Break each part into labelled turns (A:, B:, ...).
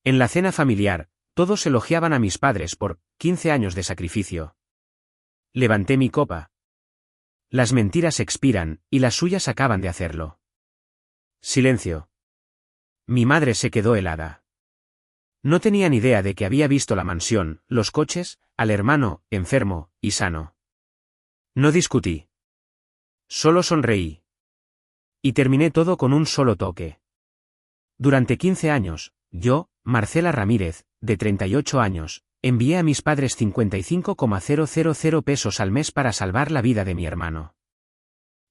A: En la cena familiar, todos elogiaban a mis padres por 15 años de sacrificio. Levanté mi copa. Las mentiras expiran, y las suyas acaban de hacerlo. Silencio. Mi madre se quedó helada. No tenía ni idea de que había visto la mansión, los coches, al hermano, enfermo y sano. No discutí. Solo sonreí. Y terminé todo con un solo toque. Durante 15 años, yo, Marcela Ramírez, de 38 años, envié a mis padres 55,000 pesos al mes para salvar la vida de mi hermano.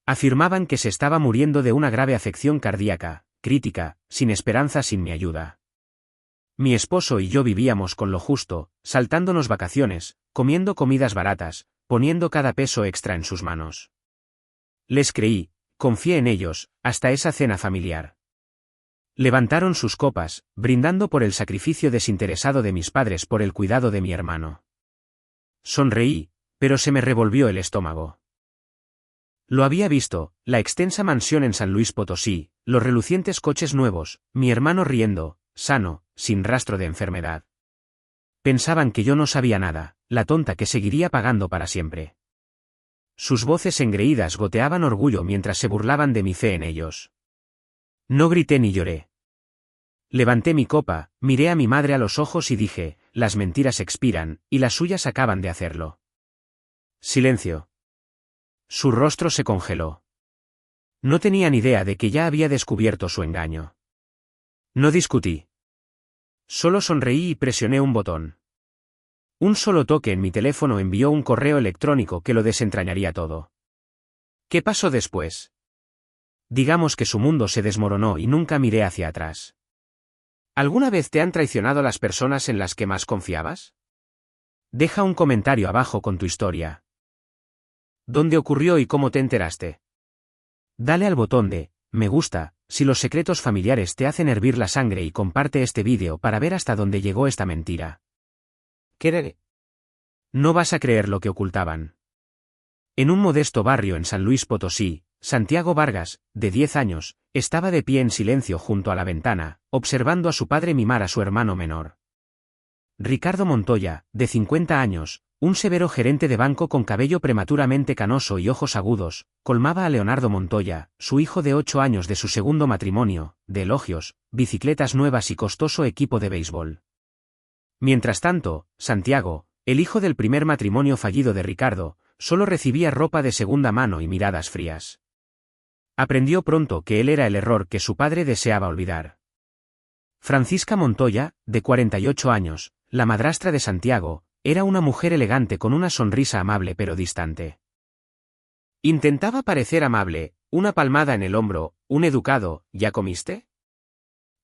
A: Afirmaban que se estaba muriendo de una grave afección cardíaca, crítica, sin esperanza sin mi ayuda. Mi esposo y yo vivíamos con lo justo, saltándonos vacaciones, comiendo comidas baratas, poniendo cada peso extra en sus manos. Les creí, confié en ellos, hasta esa cena familiar. Levantaron sus copas, brindando por el sacrificio desinteresado de mis padres por el cuidado de mi hermano. Sonreí, pero se me revolvió el estómago. Lo había visto, la extensa mansión en San Luis Potosí, los relucientes coches nuevos, mi hermano riendo, sano, sin rastro de enfermedad. Pensaban que yo no sabía nada, la tonta que seguiría pagando para siempre. Sus voces engreídas goteaban orgullo mientras se burlaban de mi fe en ellos. No grité ni lloré. Levanté mi copa, miré a mi madre a los ojos y dije, las mentiras expiran, y las suyas acaban de hacerlo. Silencio. Su rostro se congeló. No tenía ni idea de que ya había descubierto su engaño. No discutí. Solo sonreí y presioné un botón. Un solo toque en mi teléfono envió un correo electrónico que lo desentrañaría todo. ¿Qué pasó después? Digamos que su mundo se desmoronó y nunca miré hacia atrás. ¿Alguna vez te han traicionado las personas en las que más confiabas? Deja un comentario abajo con tu historia. ¿Dónde ocurrió y cómo te enteraste? Dale al botón de me gusta si los secretos familiares te hacen hervir la sangre y comparte este vídeo para ver hasta dónde llegó esta mentira. ¿Qué? No vas a creer lo que ocultaban. En un modesto barrio en San Luis Potosí, Santiago Vargas, de 10 años, estaba de pie en silencio junto a la ventana, observando a su padre mimar a su hermano menor. Ricardo Montoya, de 50 años, un severo gerente de banco con cabello prematuramente canoso y ojos agudos, colmaba a Leonardo Montoya, su hijo de 8 años de su segundo matrimonio, de elogios, bicicletas nuevas y costoso equipo de béisbol. Mientras tanto, Santiago, el hijo del primer matrimonio fallido de Ricardo, solo recibía ropa de segunda mano y miradas frías. Aprendió pronto que él era el error que su padre deseaba olvidar. Francisca Montoya, de 48 años, la madrastra de Santiago, era una mujer elegante con una sonrisa amable pero distante. Intentaba parecer amable, una palmada en el hombro, un educado, ¿ya comiste?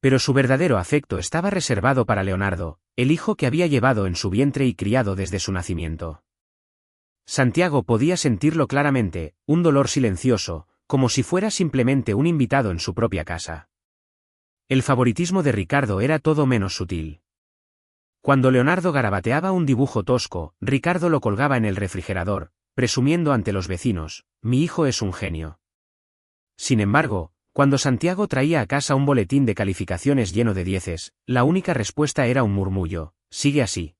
A: Pero su verdadero afecto estaba reservado para Leonardo, el hijo que había llevado en su vientre y criado desde su nacimiento. Santiago podía sentirlo claramente, un dolor silencioso, como si fuera simplemente un invitado en su propia casa. El favoritismo de Ricardo era todo menos sutil. Cuando Leonardo garabateaba un dibujo tosco, Ricardo lo colgaba en el refrigerador, presumiendo ante los vecinos, mi hijo es un genio. Sin embargo, cuando Santiago traía a casa un boletín de calificaciones lleno de dieces, la única respuesta era un murmullo, sigue así.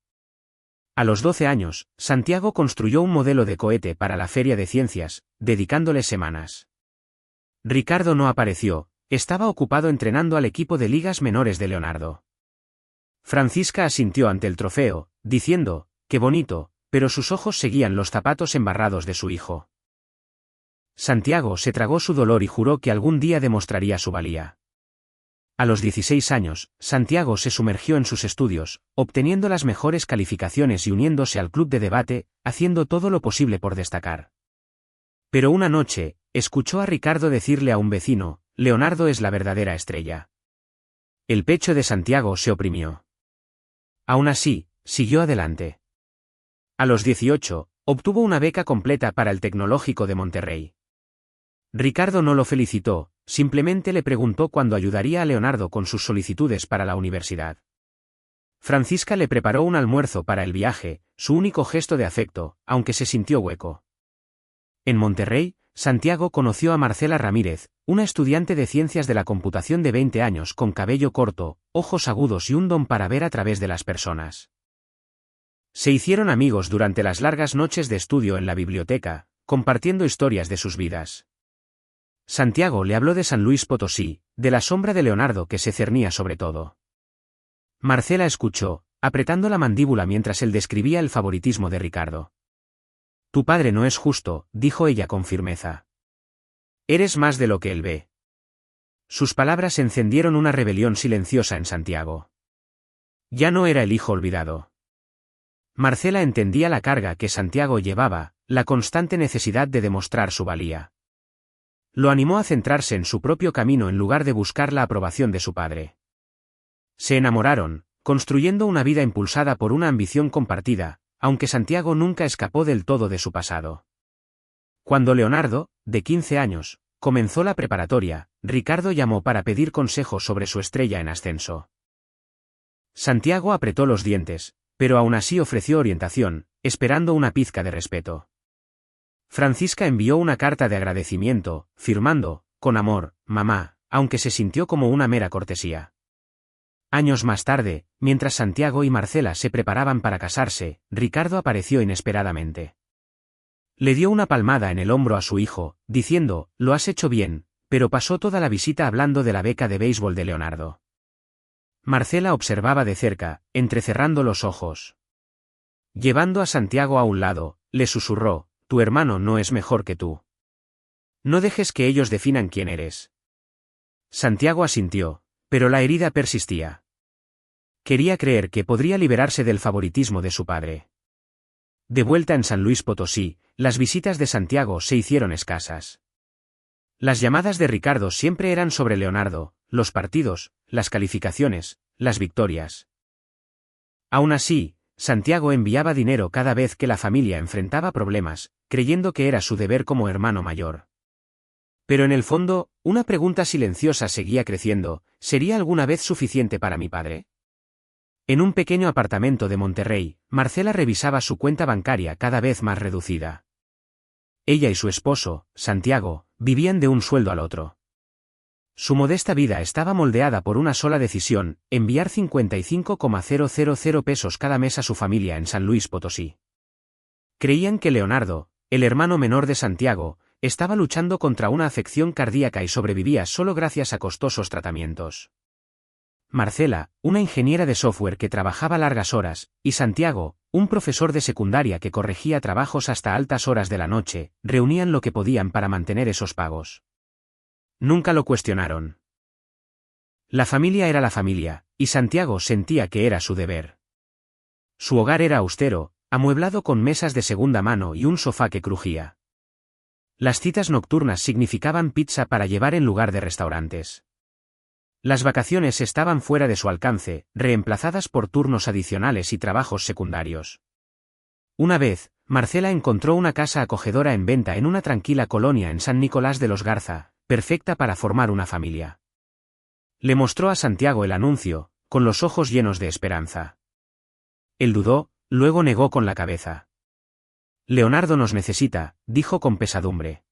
A: A los 12 años, Santiago construyó un modelo de cohete para la Feria de Ciencias, dedicándole semanas. Ricardo no apareció, estaba ocupado entrenando al equipo de ligas menores de Leonardo. Francisca asintió ante el trofeo, diciendo, qué bonito, pero sus ojos seguían los zapatos embarrados de su hijo. Santiago se tragó su dolor y juró que algún día demostraría su valía. A los 16 años, Santiago se sumergió en sus estudios, obteniendo las mejores calificaciones y uniéndose al club de debate, haciendo todo lo posible por destacar. Pero una noche, escuchó a Ricardo decirle a un vecino, Leonardo es la verdadera estrella. El pecho de Santiago se oprimió. Aún así, siguió adelante. A los 18, obtuvo una beca completa para el Tecnológico de Monterrey. Ricardo no lo felicitó, simplemente le preguntó cuándo ayudaría a Leonardo con sus solicitudes para la universidad. Francisca le preparó un almuerzo para el viaje, su único gesto de afecto, aunque se sintió hueco. En Monterrey, Santiago conoció a Marcela Ramírez, una estudiante de ciencias de la computación de 20 años con cabello corto, ojos agudos y un don para ver a través de las personas. Se hicieron amigos durante las largas noches de estudio en la biblioteca, compartiendo historias de sus vidas. Santiago le habló de San Luis Potosí, de la sombra de Leonardo que se cernía sobre todo. Marcela escuchó, apretando la mandíbula mientras él describía el favoritismo de Ricardo. Tu padre no es justo, dijo ella con firmeza. Eres más de lo que él ve. Sus palabras encendieron una rebelión silenciosa en Santiago. Ya no era el hijo olvidado. Marcela entendía la carga que Santiago llevaba, la constante necesidad de demostrar su valía. Lo animó a centrarse en su propio camino en lugar de buscar la aprobación de su padre. Se enamoraron, construyendo una vida impulsada por una ambición compartida, aunque Santiago nunca escapó del todo de su pasado. Cuando Leonardo, de 15 años, comenzó la preparatoria, Ricardo llamó para pedir consejo sobre su estrella en ascenso. Santiago apretó los dientes, pero aún así ofreció orientación, esperando una pizca de respeto. Francisca envió una carta de agradecimiento, firmando, con amor, mamá, aunque se sintió como una mera cortesía. Años más tarde, mientras Santiago y Marcela se preparaban para casarse, Ricardo apareció inesperadamente. Le dio una palmada en el hombro a su hijo, diciendo, lo has hecho bien, pero pasó toda la visita hablando de la beca de béisbol de Leonardo. Marcela observaba de cerca, entrecerrando los ojos. Llevando a Santiago a un lado, le susurró, tu hermano no es mejor que tú. No dejes que ellos definan quién eres. Santiago asintió, pero la herida persistía. Quería creer que podría liberarse del favoritismo de su padre. De vuelta en San Luis Potosí, las visitas de Santiago se hicieron escasas. Las llamadas de Ricardo siempre eran sobre Leonardo, los partidos, las calificaciones, las victorias. Aún así, Santiago enviaba dinero cada vez que la familia enfrentaba problemas, creyendo que era su deber como hermano mayor. Pero en el fondo, una pregunta silenciosa seguía creciendo, ¿sería alguna vez suficiente para mi padre? En un pequeño apartamento de Monterrey, Marcela revisaba su cuenta bancaria cada vez más reducida. Ella y su esposo, Santiago, vivían de un sueldo al otro. Su modesta vida estaba moldeada por una sola decisión, enviar 55,000 pesos cada mes a su familia en San Luis Potosí. Creían que Leonardo, el hermano menor de Santiago, estaba luchando contra una afección cardíaca y sobrevivía solo gracias a costosos tratamientos. Marcela, una ingeniera de software que trabajaba largas horas, y Santiago, un profesor de secundaria que corregía trabajos hasta altas horas de la noche, reunían lo que podían para mantener esos pagos. Nunca lo cuestionaron. La familia era la familia, y Santiago sentía que era su deber. Su hogar era austero, amueblado con mesas de segunda mano y un sofá que crujía. Las citas nocturnas significaban pizza para llevar en lugar de restaurantes. Las vacaciones estaban fuera de su alcance, reemplazadas por turnos adicionales y trabajos secundarios. Una vez, Marcela encontró una casa acogedora en venta en una tranquila colonia en San Nicolás de los Garza, perfecta para formar una familia. Le mostró a Santiago el anuncio, con los ojos llenos de esperanza. Él dudó, luego negó con la cabeza. Leonardo nos necesita, dijo con pesadumbre.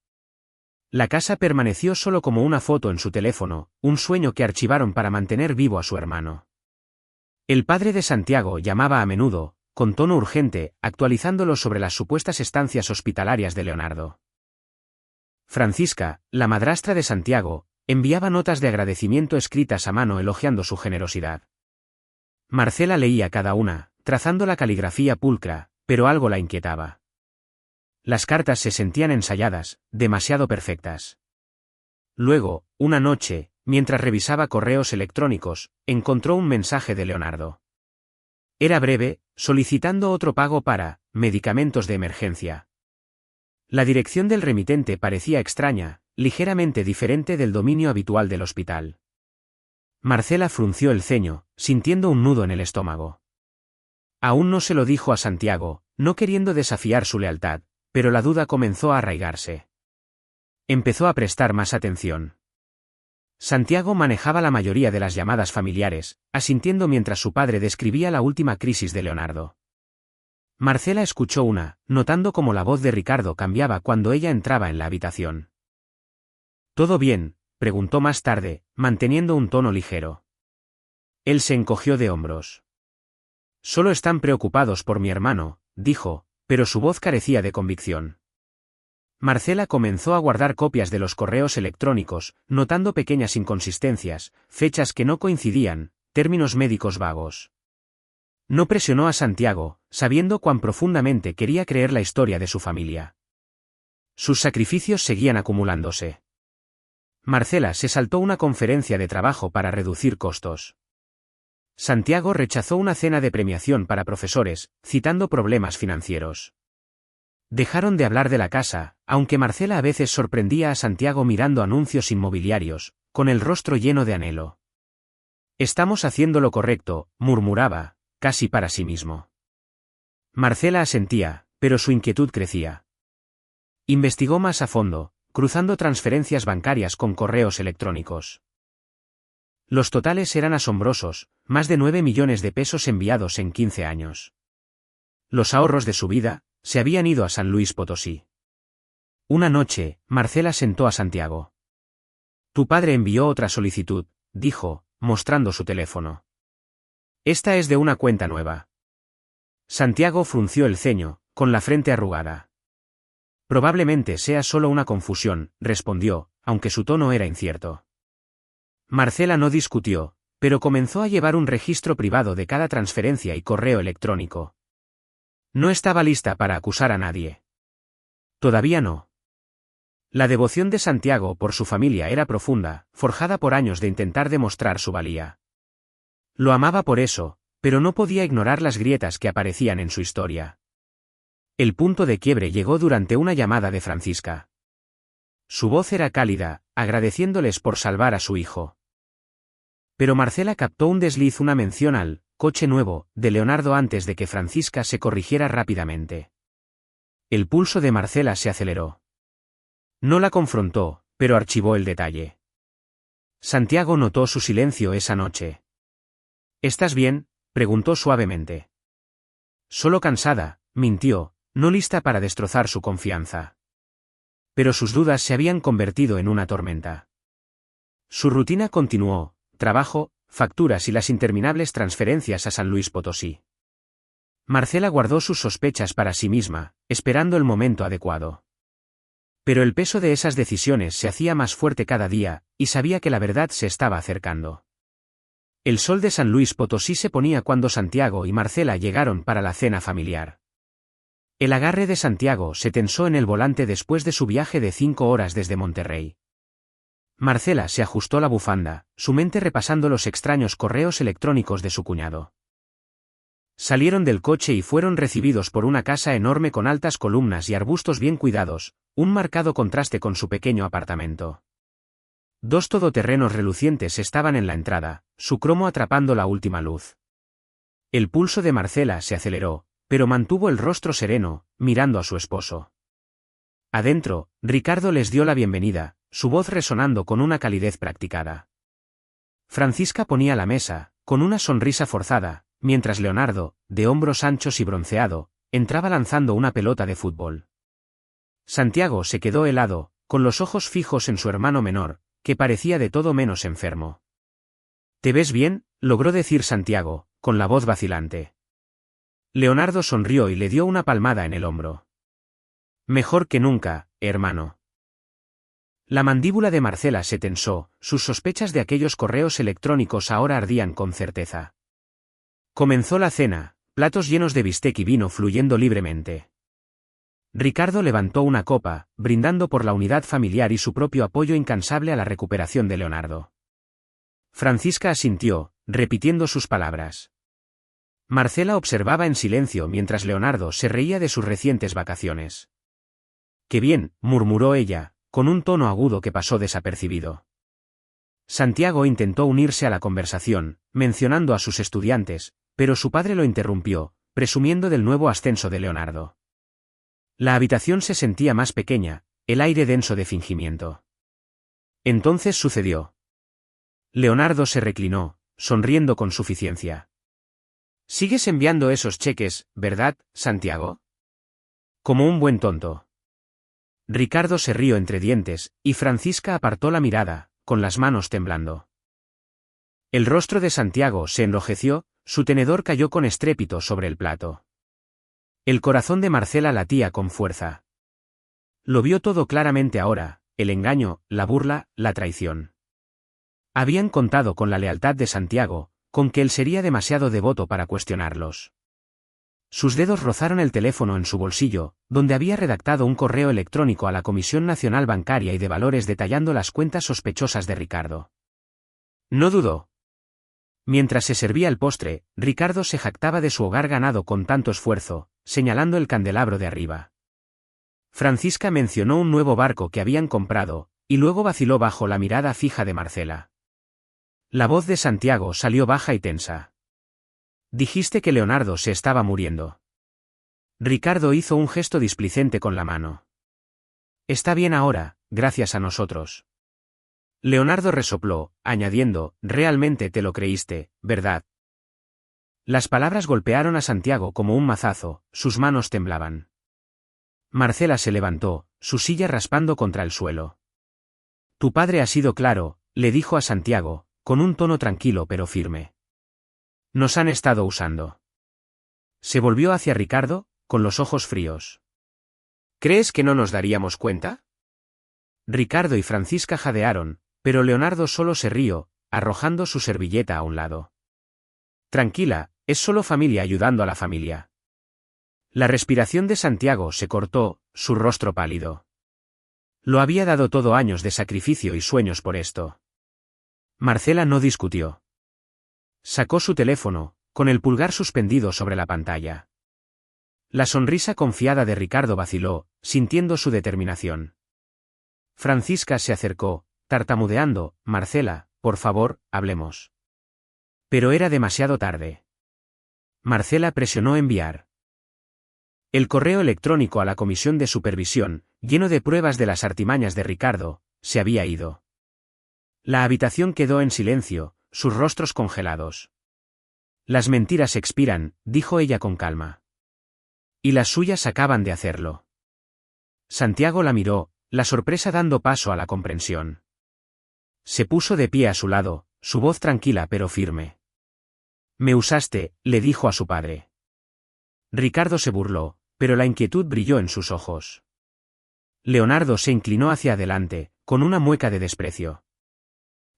A: La casa permaneció solo como una foto en su teléfono, un sueño que archivaron para mantener vivo a su hermano. El padre de Santiago llamaba a menudo, con tono urgente, actualizándolo sobre las supuestas estancias hospitalarias de Leonardo. Francisca, la madrastra de Santiago, enviaba notas de agradecimiento escritas a mano elogiando su generosidad. Marcela leía cada una, trazando la caligrafía pulcra, pero algo la inquietaba. Las cartas se sentían ensayadas, demasiado perfectas. Luego, una noche, mientras revisaba correos electrónicos, encontró un mensaje de Leonardo. Era breve, solicitando otro pago para medicamentos de emergencia. La dirección del remitente parecía extraña, ligeramente diferente del dominio habitual del hospital. Marcela frunció el ceño, sintiendo un nudo en el estómago. Aún no se lo dijo a Santiago, no queriendo desafiar su lealtad, pero la duda comenzó a arraigarse. Empezó a prestar más atención. Santiago manejaba la mayoría de las llamadas familiares, asintiendo mientras su padre describía la última crisis de Leonardo. Marcela escuchó notando cómo la voz de Ricardo cambiaba cuando ella entraba en la habitación. ¿Todo bien?, preguntó más tarde, manteniendo un tono ligero. Él se encogió de hombros. Solo están preocupados por mi hermano, dijo, pero su voz carecía de convicción. Marcela comenzó a guardar copias de los correos electrónicos, notando pequeñas inconsistencias, fechas que no coincidían, términos médicos vagos. No presionó a Santiago, sabiendo cuán profundamente quería creer la historia de su familia. Sus sacrificios seguían acumulándose. Marcela se saltó una conferencia de trabajo para reducir costos. Santiago rechazó una cena de premiación para profesores, citando problemas financieros. Dejaron de hablar de la casa, aunque Marcela a veces sorprendía a Santiago mirando anuncios inmobiliarios, con el rostro lleno de anhelo. Estamos haciendo lo correcto, murmuraba, casi para sí mismo. Marcela asentía, pero su inquietud crecía. Investigó más a fondo, cruzando transferencias bancarias con correos electrónicos. Los totales eran asombrosos, más de 9 millones de pesos enviados en 15 años. Los ahorros de su vida se habían ido a San Luis Potosí. Una noche, Marcela sentó a Santiago. Tu padre envió otra solicitud, dijo, mostrando su teléfono. Esta es de una cuenta nueva. Santiago frunció el ceño, con la frente arrugada. Probablemente sea solo una confusión, respondió, aunque su tono era incierto. Marcela no discutió, pero comenzó a llevar un registro privado de cada transferencia y correo electrónico. No estaba lista para acusar a nadie. Todavía no. La devoción de Santiago por su familia era profunda, forjada por años de intentar demostrar su valía. Lo amaba por eso, pero no podía ignorar las grietas que aparecían en su historia. El punto de quiebre llegó durante una llamada de Francisca. Su voz era cálida, agradeciéndoles por salvar a su hijo. Pero Marcela captó un desliz, una mención al coche nuevo de Leonardo antes de que Francisca se corrigiera rápidamente. El pulso de Marcela se aceleró. No la confrontó, pero archivó el detalle. Santiago notó su silencio esa noche. ¿Estás bien?, preguntó suavemente. Solo cansada, mintió, no lista para destrozar su confianza. Pero sus dudas se habían convertido en una tormenta. Su rutina continuó, trabajo, facturas y las interminables transferencias a San Luis Potosí. Marcela guardó sus sospechas para sí misma, esperando el momento adecuado. Pero el peso de esas decisiones se hacía más fuerte cada día, y sabía que la verdad se estaba acercando. El sol de San Luis Potosí se ponía cuando Santiago y Marcela llegaron para la cena familiar. El agarre de Santiago se tensó en el volante después de su viaje de 5 horas desde Monterrey. Marcela se ajustó la bufanda, su mente repasando los extraños correos electrónicos de su cuñado. Salieron del coche y fueron recibidos por una casa enorme con altas columnas y arbustos bien cuidados, un marcado contraste con su pequeño apartamento. 2 todoterrenos relucientes estaban en la entrada, su cromo atrapando la última luz. El pulso de Marcela se aceleró, pero mantuvo el rostro sereno, mirando a su esposo. Adentro, Ricardo les dio la bienvenida, su voz resonando con una calidez practicada. Francisca ponía la mesa, con una sonrisa forzada, mientras Leonardo, de hombros anchos y bronceado, entraba lanzando una pelota de fútbol. Santiago se quedó helado, con los ojos fijos en su hermano menor, que parecía de todo menos enfermo. ¿Te ves bien?, logró decir Santiago, con la voz vacilante. Leonardo sonrió y le dio una palmada en el hombro. Mejor que nunca, hermano. La mandíbula de Marcela se tensó, sus sospechas de aquellos correos electrónicos ahora ardían con certeza. Comenzó la cena, platos llenos de bistec y vino fluyendo libremente. Ricardo levantó una copa, brindando por la unidad familiar y su propio apoyo incansable a la recuperación de Leonardo. Francisca asintió, repitiendo sus palabras. Marcela observaba en silencio mientras Leonardo se reía de sus recientes vacaciones. «Qué bien», murmuró ella, con un tono agudo que pasó desapercibido. Santiago intentó unirse a la conversación, mencionando a sus estudiantes, pero su padre lo interrumpió, presumiendo del nuevo ascenso de Leonardo. La habitación se sentía más pequeña, el aire denso de fingimiento. Entonces sucedió. Leonardo se reclinó, sonriendo con suficiencia. Sigues enviando esos cheques, ¿verdad, Santiago? Como un buen tonto. Ricardo se rió entre dientes, y Francisca apartó la mirada, con las manos temblando. El rostro de Santiago se enrojeció, su tenedor cayó con estrépito sobre el plato. El corazón de Marcela latía con fuerza. Lo vio todo claramente ahora, el engaño, la burla, la traición. Habían contado con la lealtad de Santiago, con que él sería demasiado devoto para cuestionarlos. Sus dedos rozaron el teléfono en su bolsillo, donde había redactado un correo electrónico a la Comisión Nacional Bancaria y de Valores detallando las cuentas sospechosas de Ricardo. No dudó. Mientras se servía el postre, Ricardo se jactaba de su hogar ganado con tanto esfuerzo, señalando el candelabro de arriba. Francisca mencionó un nuevo barco que habían comprado, y luego vaciló bajo la mirada fija de Marcela. La voz de Santiago salió baja y tensa. Dijiste que Leonardo se estaba muriendo. Ricardo hizo un gesto displicente con la mano. Está bien ahora, gracias a nosotros. Leonardo resopló, añadiendo, realmente te lo creíste, ¿verdad? Las palabras golpearon a Santiago como un mazazo, sus manos temblaban. Marcela se levantó, su silla raspando contra el suelo. Tu padre ha sido claro, le dijo a Santiago, con un tono tranquilo pero firme. Nos han estado usando. Se volvió hacia Ricardo, con los ojos fríos. ¿Crees que no nos daríamos cuenta? Ricardo y Francisca jadearon, pero Leonardo solo se rió, arrojando su servilleta a un lado. Tranquila, es solo familia ayudando a la familia. La respiración de Santiago se cortó, su rostro pálido. Lo había dado todo años de sacrificio y sueños por esto. Marcela no discutió. Sacó su teléfono, con el pulgar suspendido sobre la pantalla. La sonrisa confiada de Ricardo vaciló, sintiendo su determinación. Francisca se acercó, tartamudeando, Marcela, por favor, hablemos. Pero era demasiado tarde. Marcela presionó enviar. El correo electrónico a la comisión de supervisión, lleno de pruebas de las artimañas de Ricardo, se había ido. La habitación quedó en silencio, sus rostros congelados. Las mentiras expiran, dijo ella con calma. Y las suyas acaban de hacerlo. Santiago la miró, la sorpresa dando paso a la comprensión. Se puso de pie a su lado, su voz tranquila pero firme. Me usaste, le dijo a su padre. Ricardo se burló, pero la inquietud brilló en sus ojos. Leonardo se inclinó hacia adelante, con una mueca de desprecio.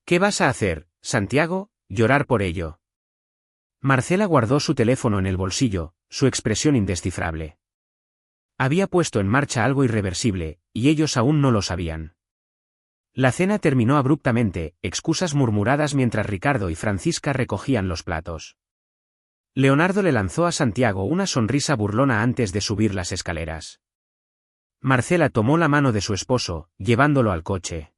A: ¿Qué vas a hacer, Santiago? ¿Llorar por ello? Marcela guardó su teléfono en el bolsillo, su expresión indescifrable. Había puesto en marcha algo irreversible, y ellos aún no lo sabían. La cena terminó abruptamente, excusas murmuradas mientras Ricardo y Francisca recogían los platos. Leonardo le lanzó a Santiago una sonrisa burlona antes de subir las escaleras. Marcela tomó la mano de su esposo, llevándolo al coche.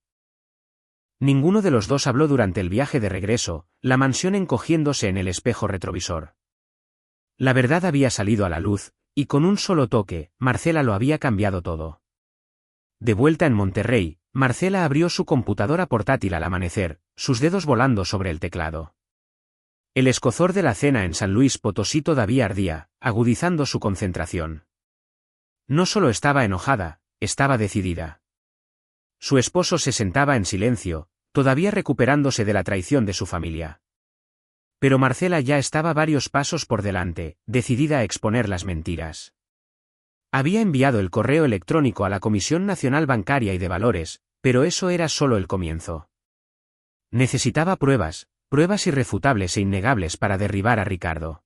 A: Ninguno de los dos habló durante el viaje de regreso, la mansión encogiéndose en el espejo retrovisor. La verdad había salido a la luz, y con un solo toque, Marcela lo había cambiado todo. De vuelta en Monterrey, Marcela abrió su computadora portátil al amanecer, sus dedos volando sobre el teclado. El escozor de la cena en San Luis Potosí todavía ardía, agudizando su concentración. No solo estaba enojada, estaba decidida. Su esposo se sentaba en silencio, todavía recuperándose de la traición de su familia. Pero Marcela ya estaba varios pasos por delante, decidida a exponer las mentiras. Había enviado el correo electrónico a la Comisión Nacional Bancaria y de Valores, pero eso era solo el comienzo. Necesitaba pruebas irrefutables e innegables para derribar a Ricardo.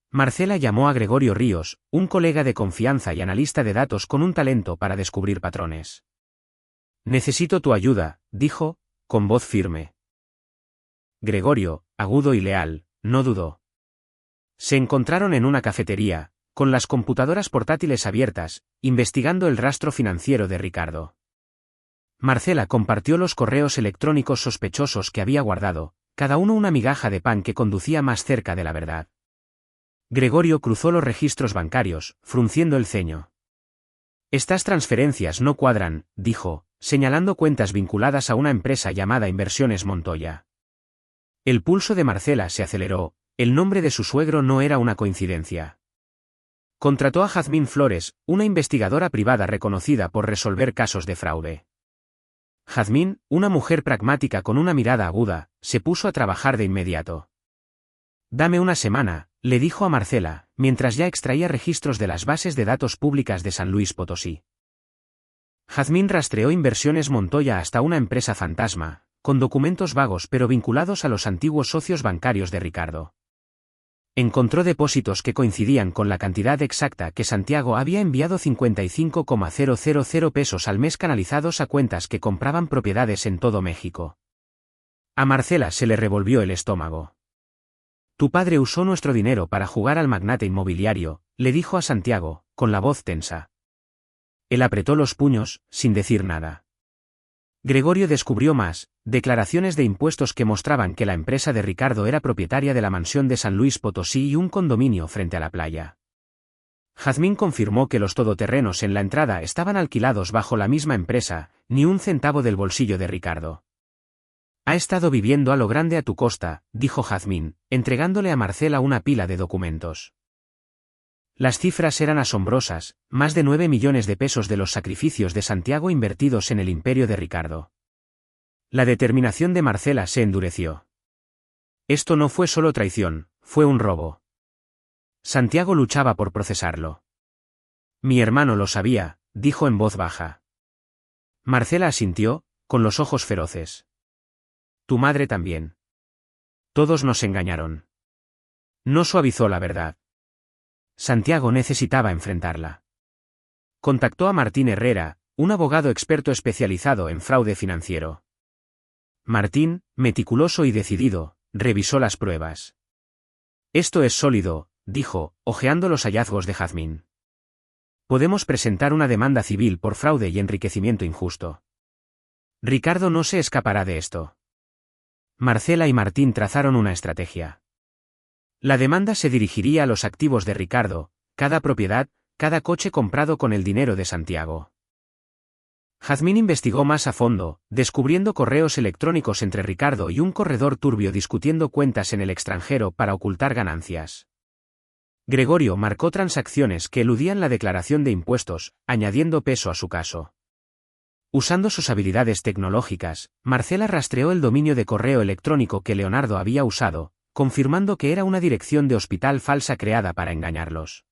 A: Marcela llamó a Gregorio Ríos, un colega de confianza y analista de datos con un talento para descubrir patrones. Necesito tu ayuda, dijo, con voz firme. Gregorio, agudo y leal, no dudó. Se encontraron en una cafetería, con las computadoras portátiles abiertas, investigando el rastro financiero de Ricardo. Marcela compartió los correos electrónicos sospechosos que había guardado, cada uno una migaja de pan que conducía más cerca de la verdad. Gregorio cruzó los registros bancarios, frunciendo el ceño. Estas transferencias no cuadran, dijo, señalando cuentas vinculadas a una empresa llamada Inversiones Montoya. El pulso de Marcela se aceleró, El nombre de su suegro no era una coincidencia. Contrató a Jazmín Flores, una investigadora privada reconocida por resolver casos de fraude. Jazmín, una mujer pragmática con una mirada aguda, se puso a trabajar de inmediato. «Dame una semana», le dijo a Marcela, mientras ya extraía registros de las bases de datos públicas de San Luis Potosí. Jazmín rastreó Inversiones Montoya hasta una empresa fantasma, con documentos vagos pero vinculados a los antiguos socios bancarios de Ricardo. Encontró depósitos que coincidían con la cantidad exacta que Santiago había enviado: 55,000 pesos al mes canalizados a cuentas que compraban propiedades en todo México. A Marcela se le revolvió el estómago. «Tu padre usó nuestro dinero para jugar al magnate inmobiliario», le dijo a Santiago, con la voz tensa. Él apretó los puños, sin decir nada. Gregorio descubrió más declaraciones de impuestos que mostraban que la empresa de Ricardo era propietaria de la mansión de San Luis Potosí y un condominio frente a la playa. Jazmín confirmó que los todoterrenos en la entrada estaban alquilados bajo la misma empresa, ni un centavo del bolsillo de Ricardo. «Ha estado viviendo a lo grande a tu costa», dijo Jazmín, entregándole a Marcela una pila de documentos. Las cifras eran asombrosas: más de 9 millones de pesos de los sacrificios de Santiago invertidos en el imperio de Ricardo. La determinación de Marcela se endureció. Esto no fue solo traición, fue un robo. Santiago luchaba por procesarlo. «Mi hermano lo sabía», dijo en voz baja. Marcela asintió, con los ojos feroces. «Tu madre también. Todos nos engañaron». No suavizó la verdad. Santiago necesitaba enfrentarla. Contactó a Martín Herrera, un abogado experto especializado en fraude financiero. Martín, meticuloso y decidido, revisó las pruebas. «Esto es sólido», dijo, hojeando los hallazgos de Jazmín. «Podemos presentar una demanda civil por fraude y enriquecimiento injusto. Ricardo no se escapará de esto». Marcela y Martín trazaron una estrategia. La demanda se dirigiría a los activos de Ricardo, cada propiedad, cada coche comprado con el dinero de Santiago. Jazmín investigó más a fondo, descubriendo correos electrónicos entre Ricardo y un corredor turbio discutiendo cuentas en el extranjero para ocultar ganancias. Gregorio marcó transacciones que eludían la declaración de impuestos, añadiendo peso a su caso. Usando sus habilidades tecnológicas, Marcela rastreó el dominio de correo electrónico que Leonardo había usado, confirmando que era una dirección de hospital falsa creada para engañarlos.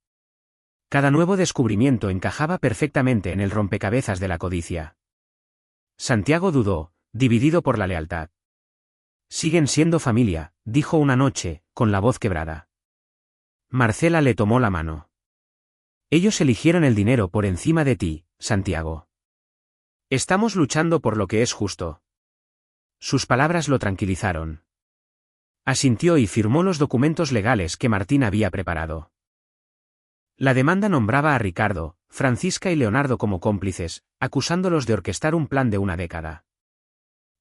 A: Cada nuevo descubrimiento encajaba perfectamente en el rompecabezas de la codicia. Santiago dudó, dividido por la lealtad. «Siguen siendo familia», dijo una noche, con la voz quebrada. Marcela le tomó la mano. «Ellos eligieron el dinero por encima de ti, Santiago. Estamos luchando por lo que es justo». Sus palabras lo tranquilizaron. Asintió y firmó los documentos legales que Martín había preparado. La demanda nombraba a Ricardo, Francisca y Leonardo como cómplices, acusándolos de orquestar un plan de una década.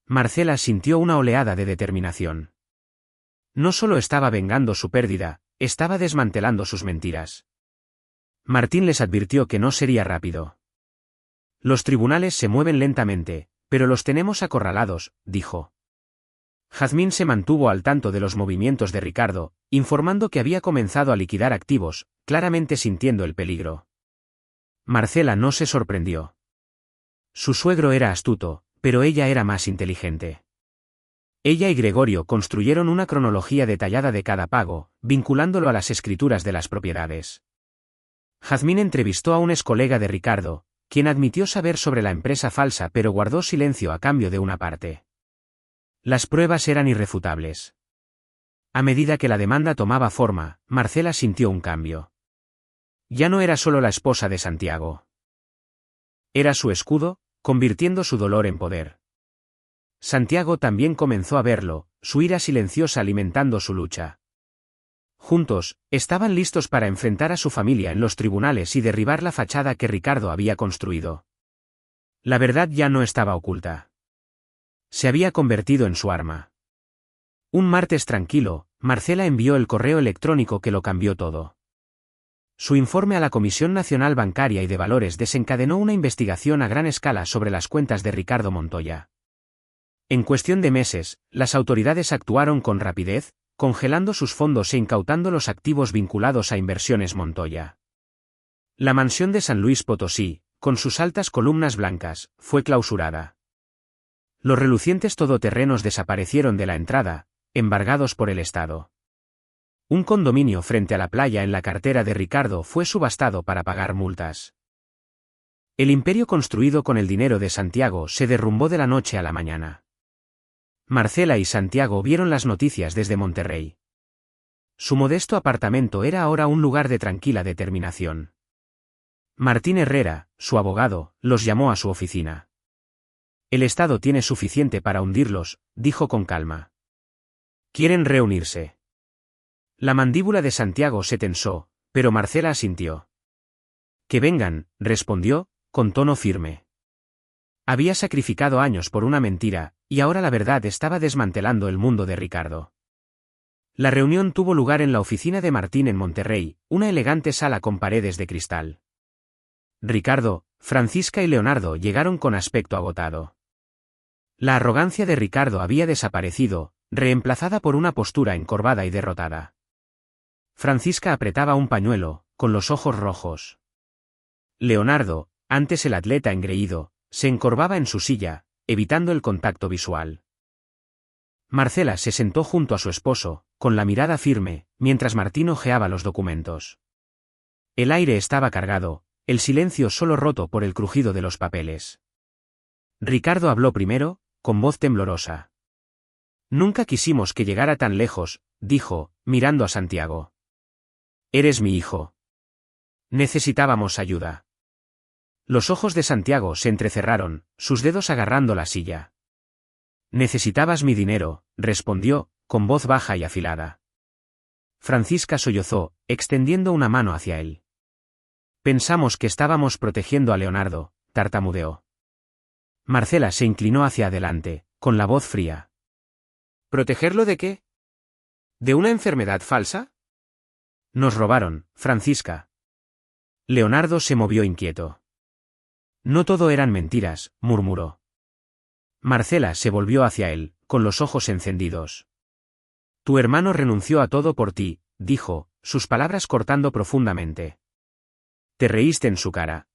A: Marcela sintió una oleada de determinación. No solo estaba vengando su pérdida, estaba desmantelando sus mentiras. Martín les advirtió que no sería rápido. «Los tribunales se mueven lentamente, pero los tenemos acorralados», dijo. Jazmín se mantuvo al tanto de los movimientos de Ricardo, informando que había comenzado a liquidar activos, claramente sintiendo el peligro. Marcela no se sorprendió. Su suegro era astuto, pero ella era más inteligente. Ella y Gregorio construyeron una cronología detallada de cada pago, vinculándolo a las escrituras de las propiedades. Jazmín entrevistó a un excolega de Ricardo, quien admitió saber sobre la empresa falsa pero guardó silencio a cambio de una parte. Las pruebas eran irrefutables. A medida que la demanda tomaba forma, Marcela sintió un cambio. Ya no era solo la esposa de Santiago. Era su escudo, convirtiendo su dolor en poder. Santiago también comenzó a verlo, su ira silenciosa alimentando su lucha. Juntos, estaban listos para enfrentar a su familia en los tribunales y derribar la fachada que Ricardo había construido. La verdad ya no estaba oculta. Se había convertido en su arma. Un martes tranquilo, Marcela envió el correo electrónico que lo cambió todo. Su informe a la Comisión Nacional Bancaria y de Valores desencadenó una investigación a gran escala sobre las cuentas de Ricardo Montoya. En cuestión de meses, las autoridades actuaron con rapidez, congelando sus fondos e incautando los activos vinculados a Inversiones Montoya. La mansión de San Luis Potosí, con sus altas columnas blancas, fue clausurada. Los relucientes todoterrenos desaparecieron de la entrada, embargados por el Estado. Un condominio frente a la playa en la cartera de Ricardo fue subastado para pagar multas. El imperio construido con el dinero de Santiago se derrumbó de la noche a la mañana. Marcela y Santiago vieron las noticias desde Monterrey. Su modesto apartamento era ahora un lugar de tranquila determinación. Martín Herrera, su abogado, los llamó a su oficina. El Estado tiene suficiente para hundirlos, dijo con calma. ¿Quieren reunirse? La mandíbula de Santiago se tensó, pero Marcela asintió. Que vengan, respondió, con tono firme. Había sacrificado años por una mentira, y ahora la verdad estaba desmantelando el mundo de Ricardo. La reunión tuvo lugar en la oficina de Martín en Monterrey, una elegante sala con paredes de cristal. Ricardo, Francisca y Leonardo llegaron con aspecto agotado. La arrogancia de Ricardo había desaparecido, reemplazada por una postura encorvada y derrotada. Francisca apretaba un pañuelo, con los ojos rojos. Leonardo, antes el atleta engreído, se encorvaba en su silla, evitando el contacto visual. Marcela se sentó junto a su esposo, con la mirada firme, mientras Martín hojeaba los documentos. El aire estaba cargado, el silencio solo roto por el crujido de los papeles. Ricardo habló primero, con voz temblorosa. Nunca quisimos que llegara tan lejos, dijo, mirando a Santiago. Eres mi hijo. Necesitábamos ayuda. Los ojos de Santiago se entrecerraron, sus dedos agarrando la silla. Necesitabas mi dinero, respondió, con voz baja y afilada. Francisca sollozó, extendiendo una mano hacia él. Pensamos que estábamos protegiendo a Leonardo, tartamudeó. Marcela se inclinó hacia adelante, con la voz fría. ¿Protegerlo de qué? ¿De una enfermedad falsa? Nos robaron, Francisca. Leonardo se movió inquieto. No todo eran mentiras, murmuró. Marcela se volvió hacia él, con los ojos encendidos. Tu hermano renunció a todo por ti, dijo, sus palabras cortando profundamente. Te reíste en su cara.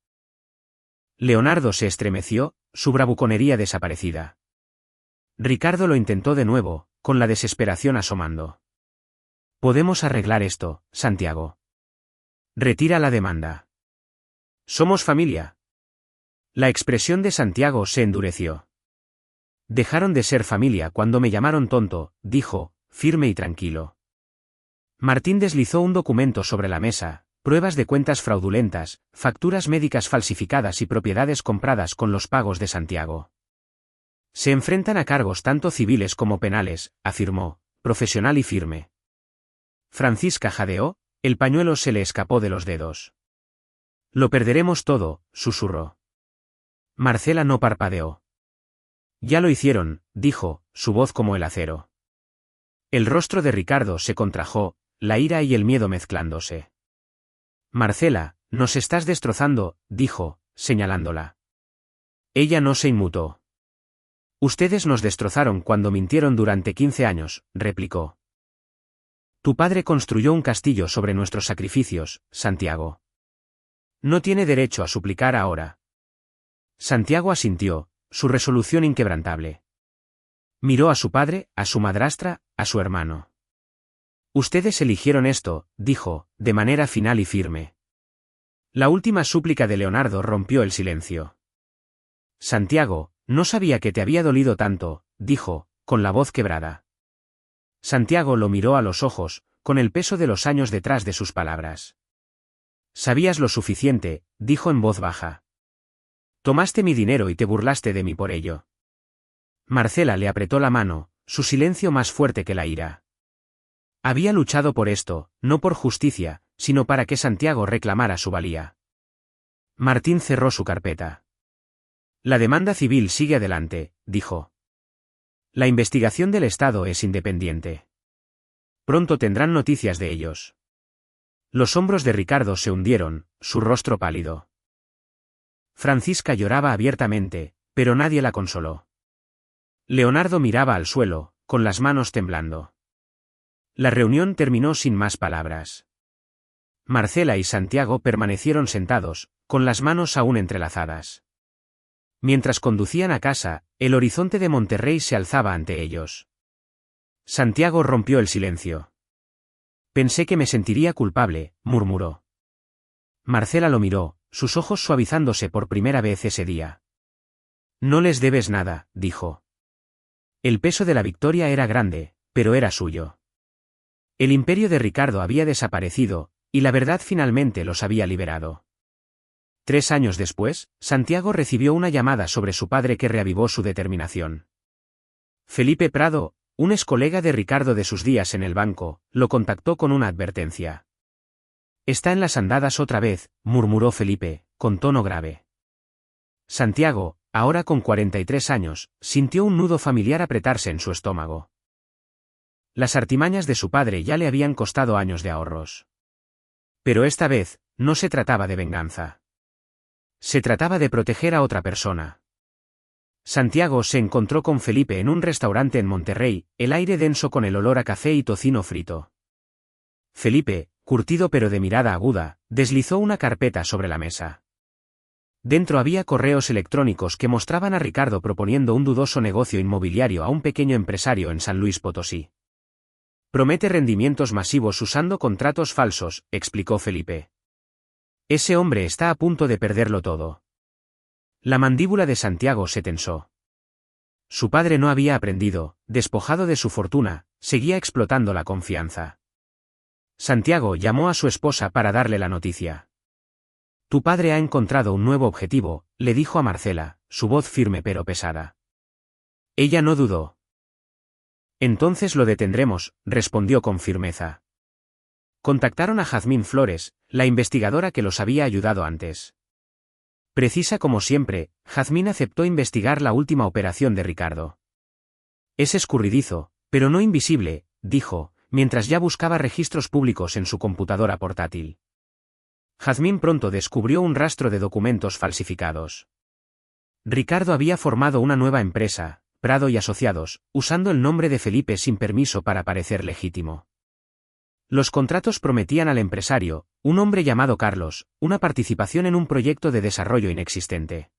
A: Leonardo se estremeció, su bravuconería desaparecida. Ricardo lo intentó de nuevo, con la desesperación asomando. Podemos arreglar esto, Santiago. Retira la demanda. Somos familia. La expresión de Santiago se endureció. Dejaron de ser familia cuando me llamaron tonto, dijo, firme y tranquilo. Martín deslizó un documento sobre la mesa, pruebas de cuentas fraudulentas, facturas médicas falsificadas y propiedades compradas con los pagos de Santiago. Se enfrentan a cargos tanto civiles como penales, afirmó, profesional y firme. Francisca jadeó, el pañuelo se le escapó de los dedos. Lo perderemos todo, susurró. Marcela no parpadeó. Ya lo hicieron, dijo, su voz como el acero. El rostro de Ricardo se contrajo, la ira y el miedo mezclándose. Marcela, nos estás destrozando, dijo, señalándola. Ella no se inmutó. Ustedes nos destrozaron cuando mintieron durante 15 años, replicó. Tu padre construyó un castillo sobre nuestros sacrificios, Santiago. No tiene derecho a suplicar ahora. Santiago asintió, su resolución inquebrantable. Miró a su padre, a su madrastra, a su hermano. Ustedes eligieron esto, dijo, de manera final y firme. La última súplica de Leonardo rompió el silencio. Santiago, no sabía que te había dolido tanto, dijo, con la voz quebrada. Santiago lo miró a los ojos, con el peso de los años detrás de sus palabras. Sabías lo suficiente, dijo en voz baja. Tomaste mi dinero y te burlaste de mí por ello. Marcela le apretó la mano, su silencio más fuerte que la ira. Había luchado por esto, no por justicia, sino para que Santiago reclamara su valía. Martín cerró su carpeta. La demanda civil sigue adelante, dijo. La investigación del Estado es independiente. Pronto tendrán noticias de ellos. Los hombros de Ricardo se hundieron, su rostro pálido. Francisca lloraba abiertamente, pero nadie la consoló. Leonardo miraba al suelo, con las manos temblando. La reunión terminó sin más palabras. Marcela y Santiago permanecieron sentados, con las manos aún entrelazadas. Mientras conducían a casa, el horizonte de Monterrey se alzaba ante ellos. Santiago rompió el silencio. Pensé que me sentiría culpable, murmuró. Marcela lo miró, sus ojos suavizándose por primera vez ese día. No les debes nada, dijo. El peso de la victoria era grande, pero era suyo. El imperio de Ricardo había desaparecido, y la verdad finalmente los había liberado. 3 años después, Santiago recibió una llamada sobre su padre que reavivó su determinación. Felipe Prado, un excolega de Ricardo de sus días en el banco, lo contactó con una advertencia. Está en las andadas otra vez, murmuró Felipe, con tono grave. Santiago, ahora con 43 años, sintió un nudo familiar apretarse en su estómago. Las artimañas de su padre ya le habían costado años de ahorros. Pero esta vez, no se trataba de venganza. Se trataba de proteger a otra persona. Santiago se encontró con Felipe en un restaurante en Monterrey, el aire denso con el olor a café y tocino frito. Felipe, curtido pero de mirada aguda, deslizó una carpeta sobre la mesa. Dentro había correos electrónicos que mostraban a Ricardo proponiendo un dudoso negocio inmobiliario a un pequeño empresario en San Luis Potosí. Promete rendimientos masivos usando contratos falsos, explicó Felipe. Ese hombre está a punto de perderlo todo. La mandíbula de Santiago se tensó. Su padre no había aprendido, despojado de su fortuna, seguía explotando la confianza. Santiago llamó a su esposa para darle la noticia. Tu padre ha encontrado un nuevo objetivo, le dijo a Marcela, su voz firme pero pesada. Ella no dudó. Entonces lo detendremos, respondió con firmeza. Contactaron a Jazmín Flores, la investigadora que los había ayudado antes. Precisa como siempre, Jazmín aceptó investigar la última operación de Ricardo. Es escurridizo, pero no invisible, dijo, mientras ya buscaba registros públicos en su computadora portátil. Jazmín pronto descubrió un rastro de documentos falsificados. Ricardo había formado una nueva empresa, Prado y Asociados, usando el nombre de Felipe sin permiso para parecer legítimo. Los contratos prometían al empresario, un hombre llamado Carlos, una participación en un proyecto de desarrollo inexistente.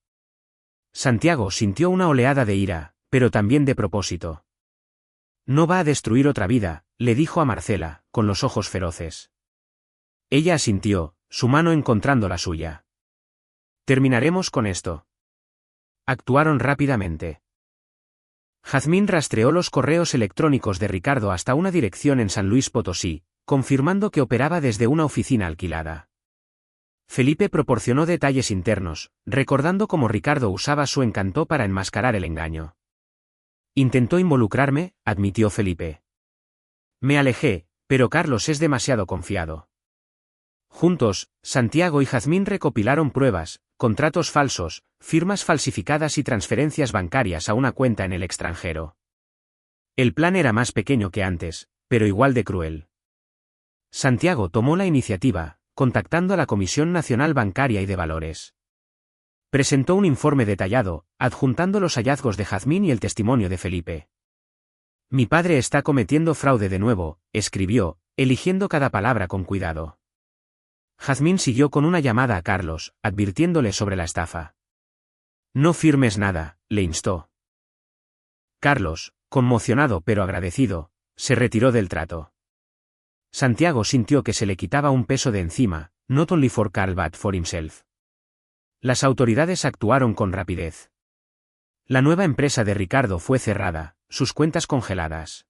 A: Santiago sintió una oleada de ira, pero también de propósito. No va a destruir otra vida, le dijo a Marcela, con los ojos feroces. Ella asintió, su mano encontrando la suya. Terminaremos con esto. Actuaron rápidamente. Jazmín rastreó los correos electrónicos de Ricardo hasta una dirección en San Luis Potosí, confirmando que operaba desde una oficina alquilada. Felipe proporcionó detalles internos, recordando cómo Ricardo usaba su encanto para enmascarar el engaño. Intentó involucrarme, admitió Felipe. Me alejé, pero Carlos es demasiado confiado. Juntos, Santiago y Jazmín recopilaron pruebas, contratos falsos, firmas falsificadas y transferencias bancarias a una cuenta en el extranjero. El plan era más pequeño que antes, pero igual de cruel. Santiago tomó la iniciativa, contactando a la Comisión Nacional Bancaria y de Valores. Presentó un informe detallado, adjuntando los hallazgos de Jazmín y el testimonio de Felipe. Mi padre está cometiendo fraude de nuevo, escribió, eligiendo cada palabra con cuidado. Jazmín siguió con una llamada a Carlos, advirtiéndole sobre la estafa. No firmes nada, le instó. Carlos, conmocionado pero agradecido, se retiró del trato. Santiago sintió que se le quitaba un peso de encima, not only for Carl but for himself. Las autoridades actuaron con rapidez. La nueva empresa de Ricardo fue cerrada, sus cuentas congeladas.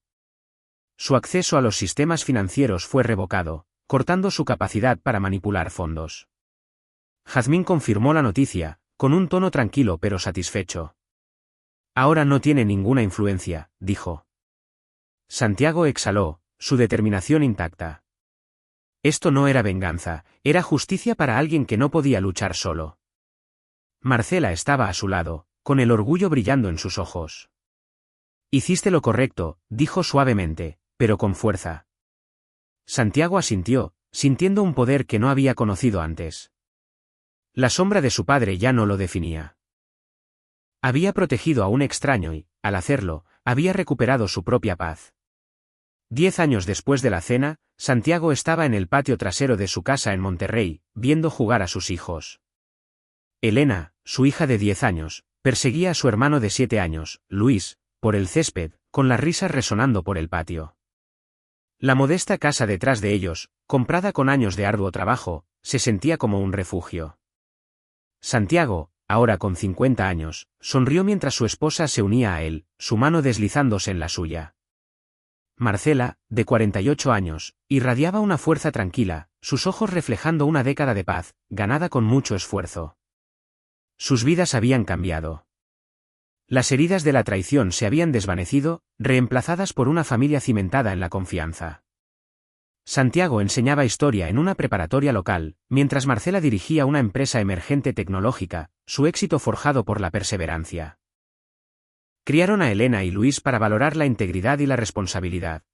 A: Su acceso a los sistemas financieros fue revocado, cortando su capacidad para manipular fondos. Jazmín confirmó la noticia, con un tono tranquilo pero satisfecho. Ahora no tiene ninguna influencia, dijo. Santiago exhaló, su determinación intacta. Esto no era venganza, era justicia para alguien que no podía luchar solo. Marcela estaba a su lado, con el orgullo brillando en sus ojos. Hiciste lo correcto, dijo suavemente, pero con fuerza. Santiago asintió, sintiendo un poder que no había conocido antes. La sombra de su padre ya no lo definía. Había protegido a un extraño y, al hacerlo, había recuperado su propia paz. 10 años después de la cena, Santiago estaba en el patio trasero de su casa en Monterrey, viendo jugar a sus hijos. Elena, su hija de 10 años, perseguía a su hermano de 7 años, Luis, por el césped, con las risas resonando por el patio. La modesta casa detrás de ellos, comprada con años de arduo trabajo, se sentía como un refugio. Santiago, ahora con 50 años, sonrió mientras su esposa se unía a él, su mano deslizándose en la suya. Marcela, de 48 años, irradiaba una fuerza tranquila, sus ojos reflejando una década de paz, ganada con mucho esfuerzo. Sus vidas habían cambiado. Las heridas de la traición se habían desvanecido, reemplazadas por una familia cimentada en la confianza. Santiago enseñaba historia en una preparatoria local, mientras Marcela dirigía una empresa emergente tecnológica, su éxito forjado por la perseverancia. Criaron a Elena y Luis para valorar la integridad y la responsabilidad.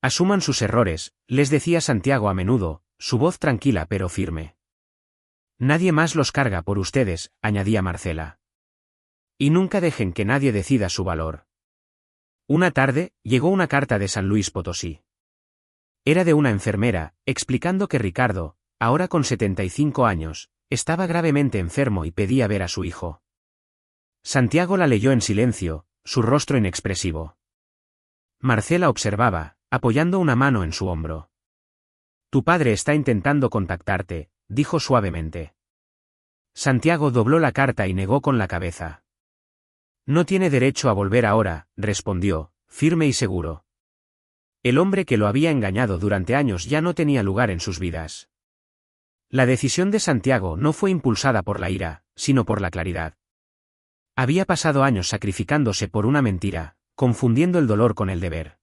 A: Asuman sus errores, les decía Santiago a menudo, su voz tranquila pero firme. Nadie más los carga por ustedes, añadía Marcela. Y nunca dejen que nadie decida su valor. Una tarde, llegó una carta de San Luis Potosí. Era de una enfermera, explicando que Ricardo, ahora con 75 años, estaba gravemente enfermo y pedía ver a su hijo. Santiago la leyó en silencio, su rostro inexpresivo. Marcela observaba, apoyando una mano en su hombro. Tu padre está intentando contactarte, dijo suavemente. Santiago dobló la carta y negó con la cabeza. No tiene derecho a volver ahora, respondió, firme y seguro. El hombre que lo había engañado durante años ya no tenía lugar en sus vidas. La decisión de Santiago no fue impulsada por la ira, sino por la claridad. Había pasado años sacrificándose por una mentira, confundiendo el dolor con el deber.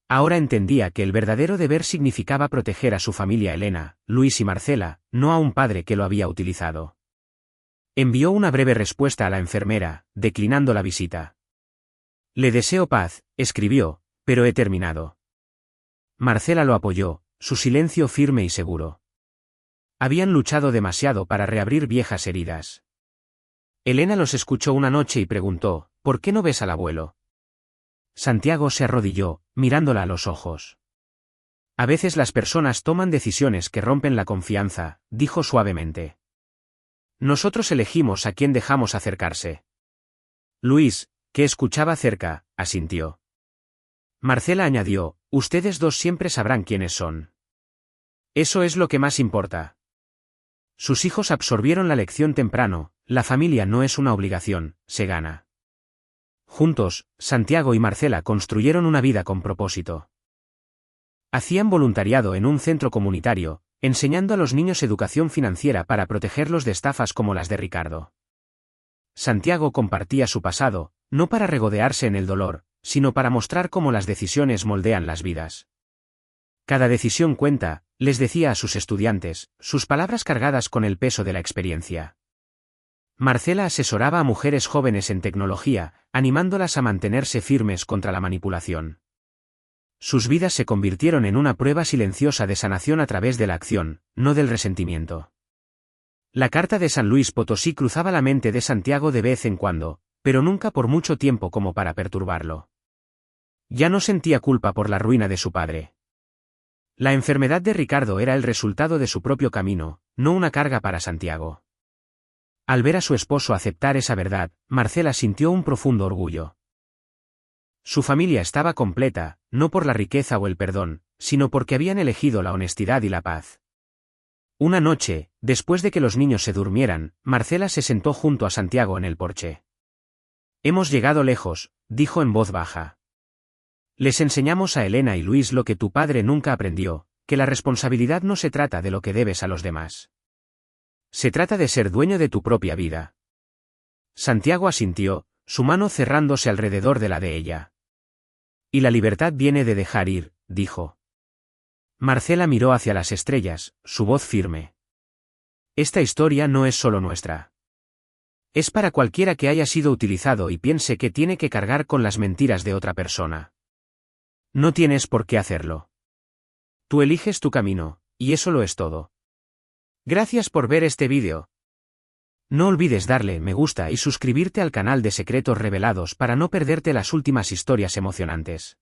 A: Ahora entendía que el verdadero deber significaba proteger a su familia Elena, Luis y Marcela, no a un padre que lo había utilizado. Envió una breve respuesta a la enfermera, declinando la visita. Le deseo paz, escribió, pero he terminado. Marcela lo apoyó, su silencio firme y seguro. Habían luchado demasiado para reabrir viejas heridas. Elena los escuchó una noche y preguntó, ¿por qué no ves al abuelo? Santiago se arrodilló, mirándola a los ojos. A veces las personas toman decisiones que rompen la confianza, dijo suavemente. Nosotros elegimos a quién dejamos acercarse. Luis, que escuchaba cerca, asintió. Marcela añadió, ustedes dos siempre sabrán quiénes son. Eso es lo que más importa. Sus hijos absorbieron la lección temprano, la familia no es una obligación, se gana. Juntos, Santiago y Marcela construyeron una vida con propósito. Hacían voluntariado en un centro comunitario, enseñando a los niños educación financiera para protegerlos de estafas como las de Ricardo. Santiago compartía su pasado, no para regodearse en el dolor, sino para mostrar cómo las decisiones moldean las vidas. Cada decisión cuenta, les decía a sus estudiantes, sus palabras cargadas con el peso de la experiencia. Marcela asesoraba a mujeres jóvenes en tecnología, animándolas a mantenerse firmes contra la manipulación. Sus vidas se convirtieron en una prueba silenciosa de sanación a través de la acción, no del resentimiento. La carta de San Luis Potosí cruzaba la mente de Santiago de vez en cuando, pero nunca por mucho tiempo como para perturbarlo. Ya no sentía culpa por la ruina de su padre. La enfermedad de Ricardo era el resultado de su propio camino, no una carga para Santiago. Al ver a su esposo aceptar esa verdad, Marcela sintió un profundo orgullo. Su familia estaba completa, no por la riqueza o el perdón, sino porque habían elegido la honestidad y la paz. Una noche, después de que los niños se durmieran, Marcela se sentó junto a Santiago en el porche. Hemos llegado lejos, dijo en voz baja. Les enseñamos a Elena y Luis lo que tu padre nunca aprendió, que la responsabilidad no se trata de lo que debes a los demás. Se trata de ser dueño de tu propia vida. Santiago asintió, su mano cerrándose alrededor de la de ella. Y la libertad viene de dejar ir, dijo. Marcela miró hacia las estrellas, su voz firme. Esta historia no es solo nuestra. Es para cualquiera que haya sido utilizado y piense que tiene que cargar con las mentiras de otra persona. No tienes por qué hacerlo. Tú eliges tu camino, y eso lo es todo. Gracias por ver este vídeo. No olvides darle me gusta y suscribirte al canal de Secretos Revelados para no perderte las últimas historias emocionantes.